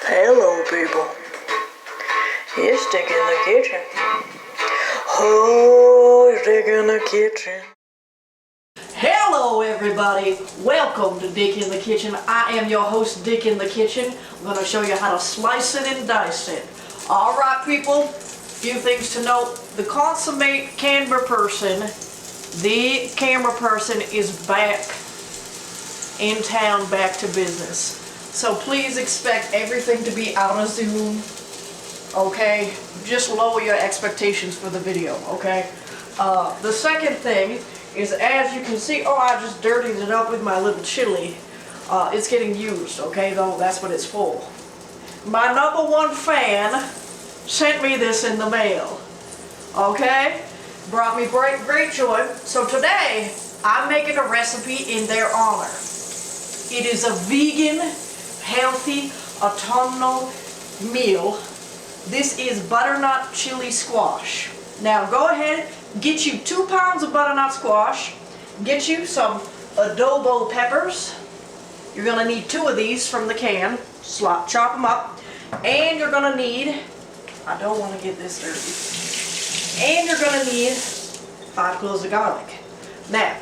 Hello, people. It's Dick in the kitchen. Oh, it's Dick in the kitchen. Hello, everybody. Welcome to Dick in the Kitchen. I am your host, Dick in the Kitchen. I'm going to show you how to slice it and dice it. All right, people. Few things to note. The consummate cameraperson, is back in town, back to business. So please expect everything to be out of Zoom, okay? Just lower your expectations for the video, okay? The second thing is, as you can see, I just dirtied it up with my little chili. It's getting used, okay, though that's what it's for. My #1 fan sent me this in the mail, okay? Brought me great joy. So today, I'm making a recipe in their honor. It is a vegan, healthy, autumnal meal. This is butternut chili squash. Now go ahead, get you 2 pounds of butternut squash, get you some adobo peppers. You're gonna need 2 of these from the can, chop them up, and you're gonna need, I don't want to get this dirty, and you're gonna need 5 cloves of garlic. Now,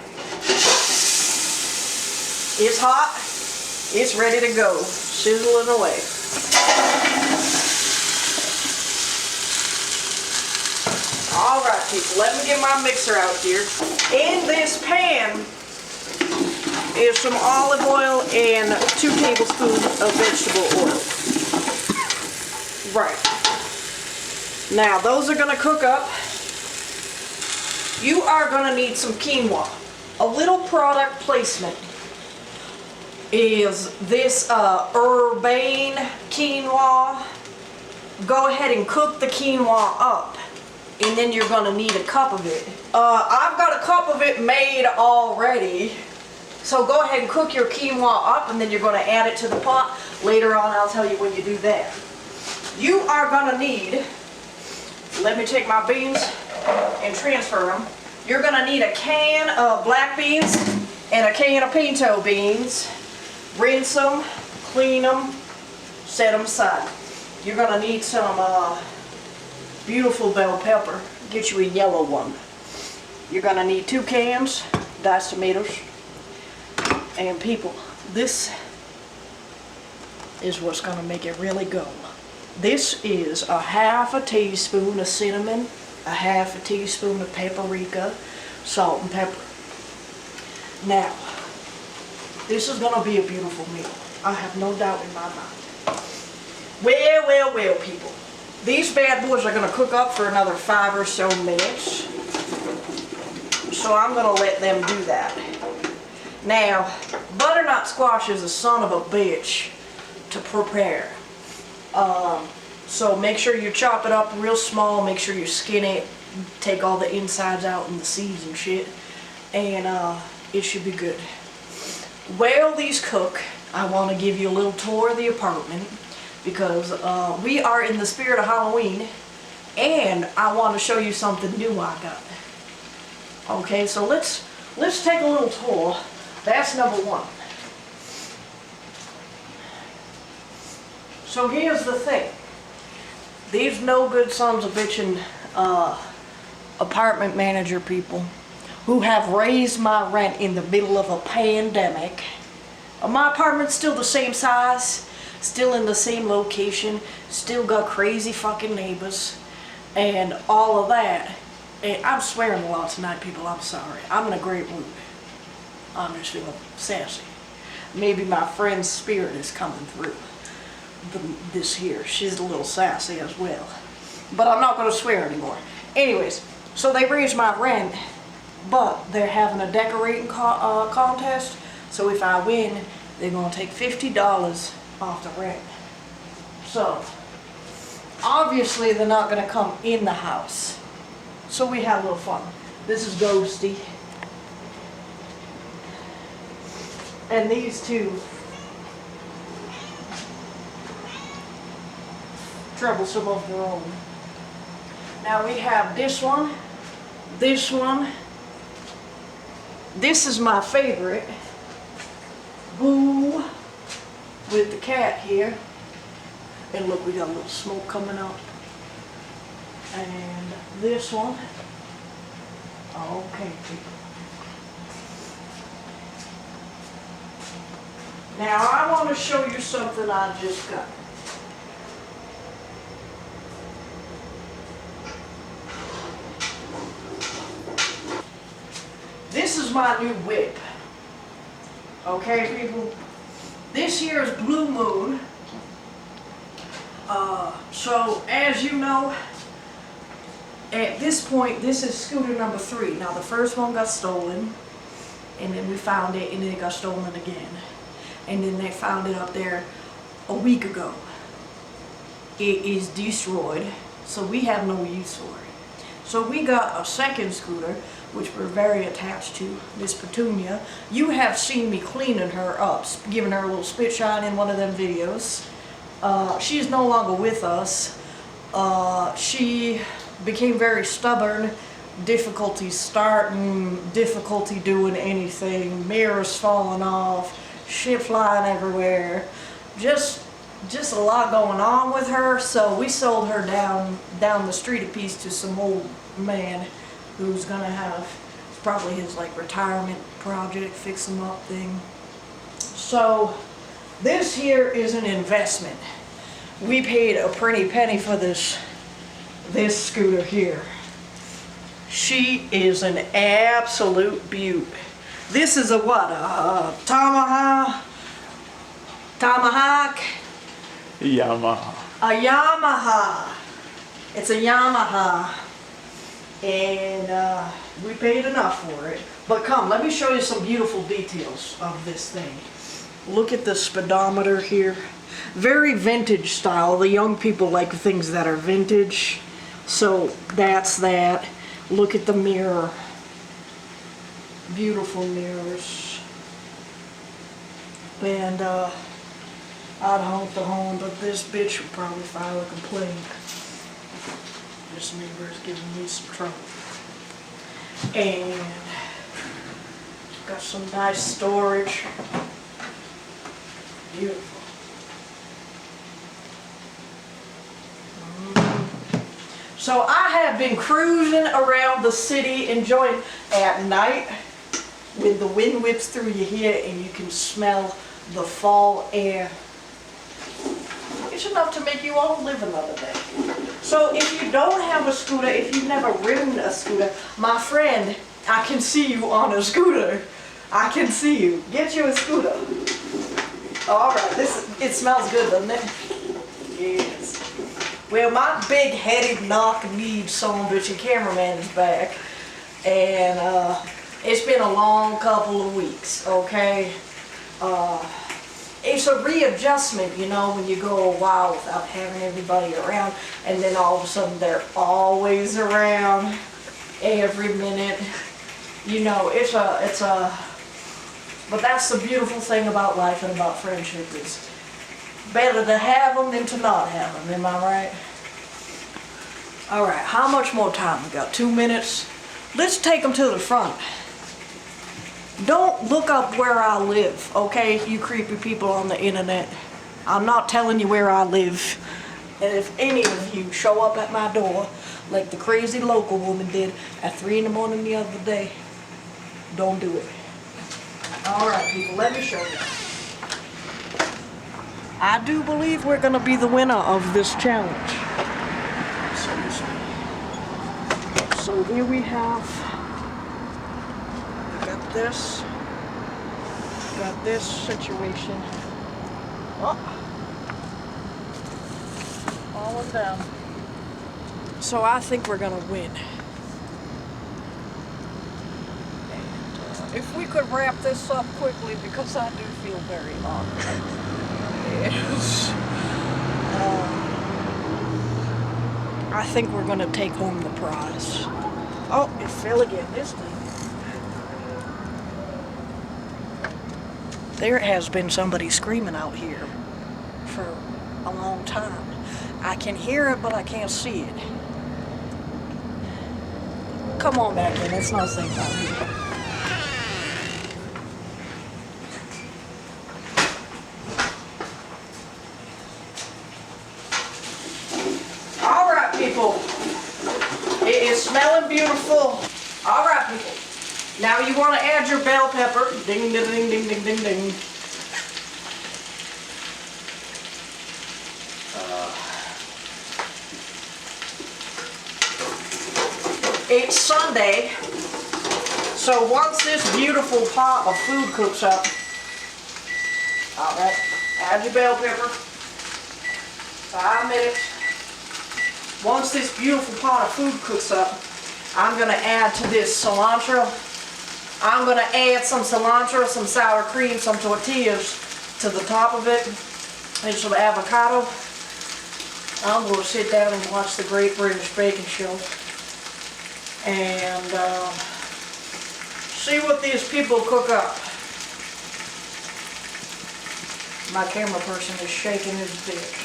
it's hot. It's ready to go, sizzling away. All right, people, let me get my mixer out here. In this pan is some olive oil and 2 tablespoons of vegetable oil. Right. Now, those are gonna cook up. You are gonna need some quinoa. A little product placement is this urbane quinoa. Go ahead and cook the quinoa up, and then you're gonna need a cup of it. I've got a cup of it made already, so go ahead and cook your quinoa up, and then you're gonna add it to the pot. Later on, I'll tell you when you do that. You are gonna need, let me take my beans and transfer them. You're gonna need a can of black beans and a can of pinto beans. Rinse them, clean them, set them aside. You're gonna need some beautiful bell pepper. Get you a yellow one. You're gonna need 2 cans, diced tomatoes. And people, this is what's gonna make it really go. This is a 1/2 teaspoon of cinnamon, a 1/2 teaspoon of paprika, salt and pepper. Now, this is going to be a beautiful meal. I have no doubt in my mind. Well, people. These bad boys are going to cook up for another 5 or so minutes. So I'm going to let them do that. Now, butternut squash is a son of a bitch to prepare. So make sure you chop it up real small. Make sure you skin it. Take all the insides out and the seeds and shit. And it should be good. While these cook, I want to give you a little tour of the apartment, because we are in the spirit of Halloween, and I want to show you something new I got. Okay, so let's take a little tour. That's #1. So here's the thing. These no good sons of bitchin' apartment manager people who have raised my rent in the middle of a pandemic. My apartment's still the same size, still in the same location, still got crazy fucking neighbors, and all of that. And I'm swearing a lot tonight, people, I'm sorry. I'm in a great mood. I'm just feeling sassy. Maybe my friend's spirit is coming through this here. She's a little sassy as well. But I'm not going to swear anymore. Anyways, so they raised my rent, but they're having a decorating contest, so if I win, they're going to take $50 off the rent. So, obviously they're not going to come in the house. So we had a little fun. This is Ghosty. And these 2 troublesome of their own. Now we have this one, this one. This is my favorite. Boo, with the cat here. And look, we got a little smoke coming out. And this one. Okay, people. Now I want to show you something I just got. This is my new whip. Okay, people. This here is Blue Moon. So as you know, at this point, this is scooter number 3. Now the first one got stolen, and then we found it, and then it got stolen again. And then they found it up there a week ago. It is destroyed, so we have no use for it. So we got a second scooter, which we're very attached to, Miss Petunia. You have seen me cleaning her up, giving her a little spit shine in one of them videos. She is no longer with us. She became very stubborn, difficulty starting, difficulty doing anything, mirrors falling off, shit flying everywhere. Just a lot going on with her, so we sold her down the street a piece to some old man who's gonna have probably his like retirement project, fix him up thing. So this here is an investment. We paid a pretty penny for this scooter here. She is an absolute beaut. This is a what? A Tomahawk? Yamaha. A Yamaha. It's a Yamaha. And we paid enough for it. But come, let me show you some beautiful details of this thing. Look at the speedometer here. Very vintage style. The young people like things that are vintage. So that's that. Look at the mirror. Beautiful mirrors. And I'd honk the horn, but this bitch would probably file a complaint. This neighbor is giving me some trouble. And got some nice storage. Beautiful. So I have been cruising around the city, enjoying at night when the wind whips through you here and you can smell the fall air. It's enough to make you all live another day. So if you don't have a scooter, if you've never ridden a scooter, my friend, I can see you on a scooter. I can see you. Get you a scooter. All right, it smells good, doesn't it? Yes. Well, my big-headed, knock-kneed son-bitch cameraman is back, and it's been a long couple of weeks, okay? It's a readjustment, you know, when you go a while without having everybody around, and then all of a sudden they're always around every minute. You know, but that's the beautiful thing about life and about friendship is better to have them than to not have them, am I right? All right, how much more time we got? 2 minutes? Let's take them to the front. Don't look up where I live, okay, you creepy people on the internet. I'm not telling you where I live. And if any of you show up at my door, like the crazy local woman did at 3 in the morning the other day, don't do it. All right, people, let me show you. I do believe we're gonna be the winner of this challenge. So here we have, got this situation. Oh, falling down. So I think we're gonna win. And if we could wrap this up quickly, because I do feel very hungry. Yes. I think we're gonna take home the prize. Oh, it fell again this time. There has been somebody screaming out here for a long time. I can hear it, but I can't see it. Come on back in, it's not safe out here. Smelling beautiful. All right, people. Now you want to add your bell pepper. Ding, ding, ding, ding, ding, ding, ding. It's Sunday, so once this beautiful pot of food cooks up, all right, add your bell pepper. 5 minutes. Once this beautiful pot of food cooks up, I'm gonna add to this cilantro. I'm gonna add some cilantro, some sour cream, some tortillas to the top of it, and some avocado. I'm gonna sit down and watch the Great British Baking Show and see what these people cook up. My camera person is shaking his dick,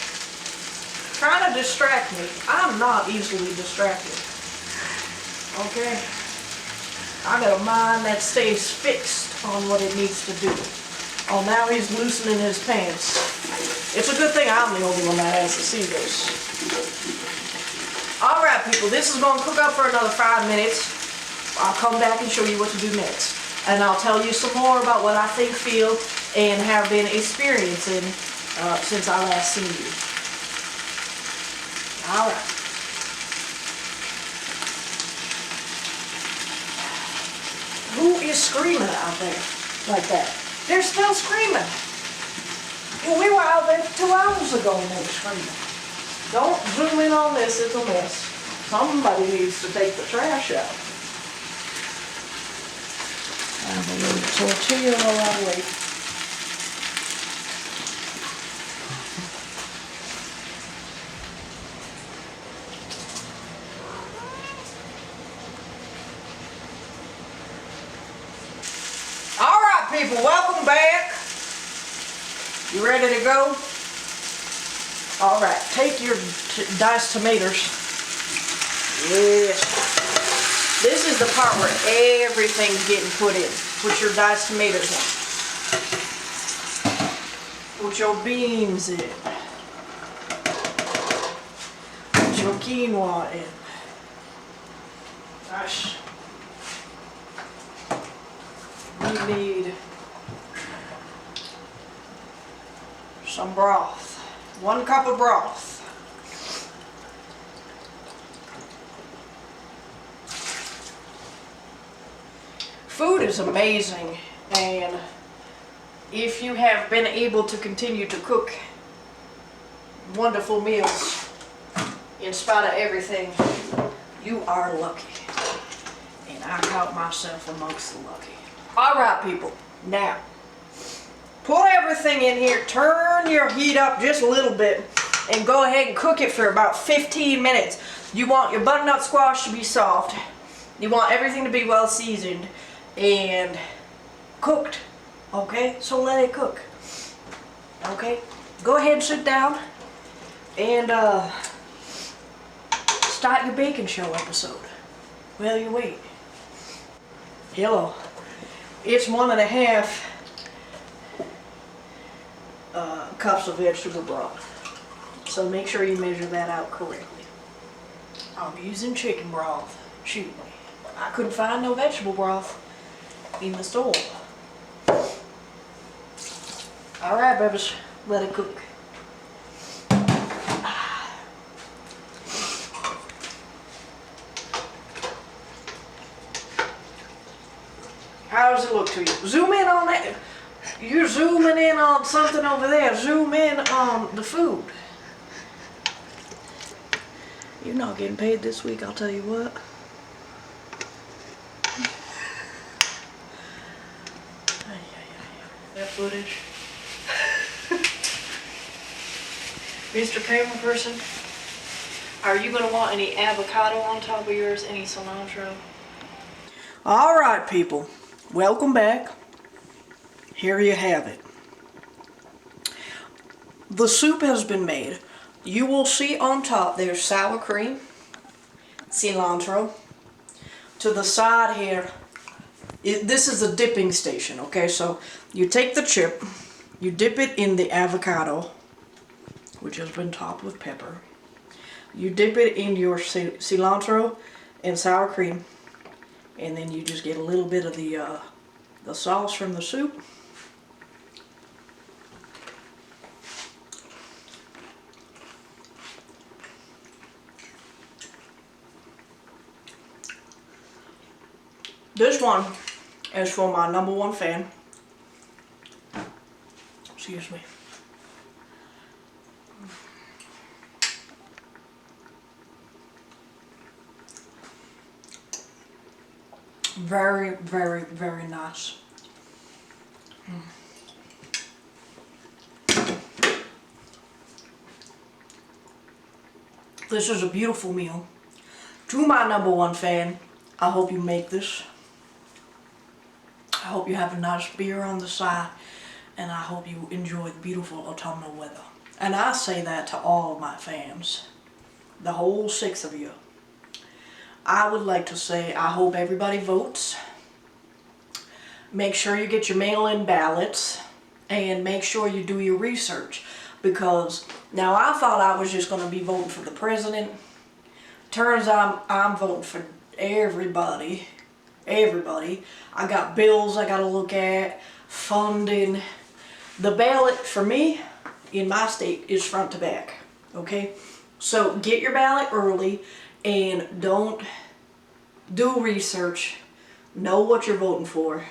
trying to distract me. I'm not easily distracted. Okay? I got a mind that stays fixed on what it needs to do. Oh, now he's loosening his pants. It's a good thing I'm the only one that has to see this. Alright people, this is going to cook up for another 5 minutes. I'll come back and show you what to do next. And I'll tell you some more about what I think, feel, and have been experiencing since I last seen you. Alright. Who is screaming out there like that? They're still screaming. Well, we were out there 2 hours ago and they were screaming. Don't zoom in on this, it's a mess. Somebody needs to take the trash out. I have a little tortilla while I wait. Alright people, welcome back. You ready to go? Alright, take your diced tomatoes. Yes. This is the part where everything's getting put in. Put your diced tomatoes in. Put your beans in. Put your quinoa in. Gosh. We need some broth. 1 cup of broth. Food is amazing, and if you have been able to continue to cook wonderful meals in spite of everything, you are lucky. And I count myself amongst the lucky. Alright people, now put everything in here, turn your heat up just a little bit, and go ahead and cook it for about 15 minutes. You want your butternut squash to be soft. You want everything to be well seasoned and cooked. Okay, so let it cook. Okay, go ahead and sit down and start your baking show episode. Well, you wait. Hello. It's 1.5 cups of vegetable broth. So make sure you measure that out correctly. I'm using chicken broth. Shoot, I couldn't find no vegetable broth in the store. Alright, babies, let it cook. How does it look to you? Zoom in on that. You're zooming in on something over there. Zoom in on the food. You're not getting paid this week, I'll tell you what. That footage. Mr. Camera Person, are you going to want any avocado on top of yours? Any cilantro? Alright people, welcome back. Here you have it. The soup has been made. You will see on top there's sour cream, cilantro. To the side here, this is a dipping station, okay? So you take the chip, you dip it in the avocado, which has been topped with pepper. You dip it in your cilantro, and sour cream. And then you just get a little bit of the sauce from the soup. This one is for my #1 fan. Excuse me. Very, very, very nice. This is a beautiful meal. To my #1 fan, I hope you make this. I hope you have a nice beer on the side, and I hope you enjoy the beautiful autumnal weather. And I say that to all of my fans, the whole 6 of you. I would like to say I hope everybody votes. Make sure you get your mail-in ballots, and make sure you do your research, because now I thought I was just going to be voting for the president. Turns out I'm voting for everybody. Everybody. I got bills I got to look at, funding. The ballot for me in my state is front to back. Okay? So get your ballot early and don't do research. Know what you're voting for.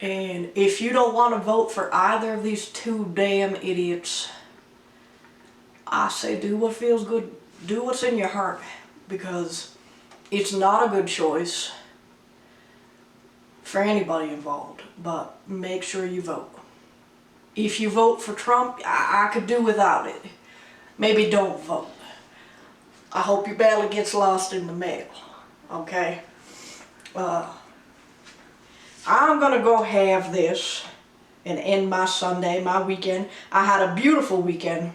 And if you don't want to vote for either of these two damn idiots, I say do what feels good. Do what's in your heart, because it's not a good choice for anybody involved, but make sure you vote. If you vote for Trump, I could do without it. Maybe don't vote. I hope your ballot gets lost in the mail, okay? I'm gonna go have this and end my Sunday, my weekend. I had a beautiful weekend.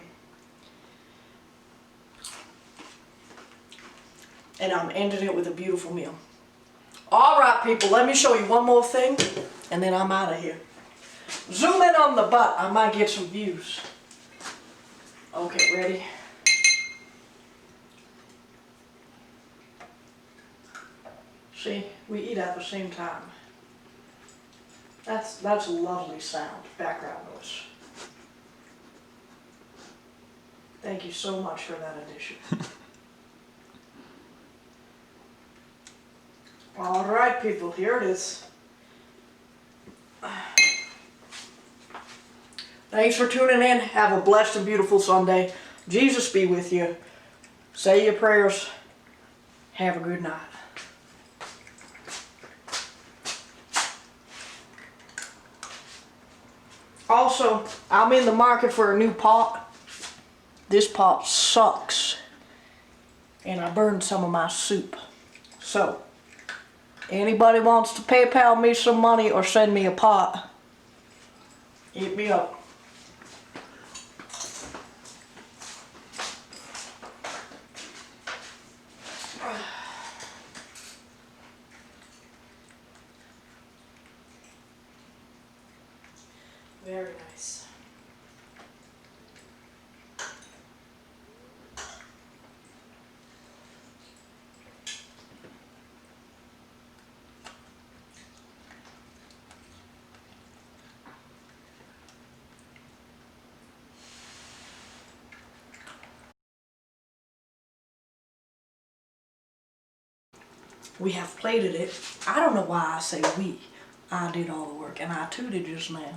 And I'm ending it with a beautiful meal. Alright people, let me show you one more thing, and then I'm out of here. Zoom in on the butt, I might get some views. Okay, ready? See, we eat at the same time. That's a lovely sound, background noise. Thank you so much for that addition. Alright people, here it is. Thanks for tuning in. Have a blessed and beautiful Sunday. Jesus be with you. Say your prayers. Have a good night. Also, I'm in the market for a new pot. This pot sucks. And I burned some of my soup. So, anybody wants to PayPal me some money or send me a pot, hit me up. Very nice. We have plated it. I don't know why I say we. I did all the work, and I tooted just now.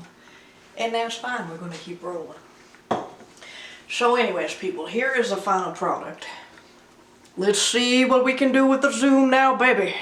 And that's fine, we're going to keep rolling. So anyways, people, here is the final product. Let's see what we can do with the Zoom now, baby.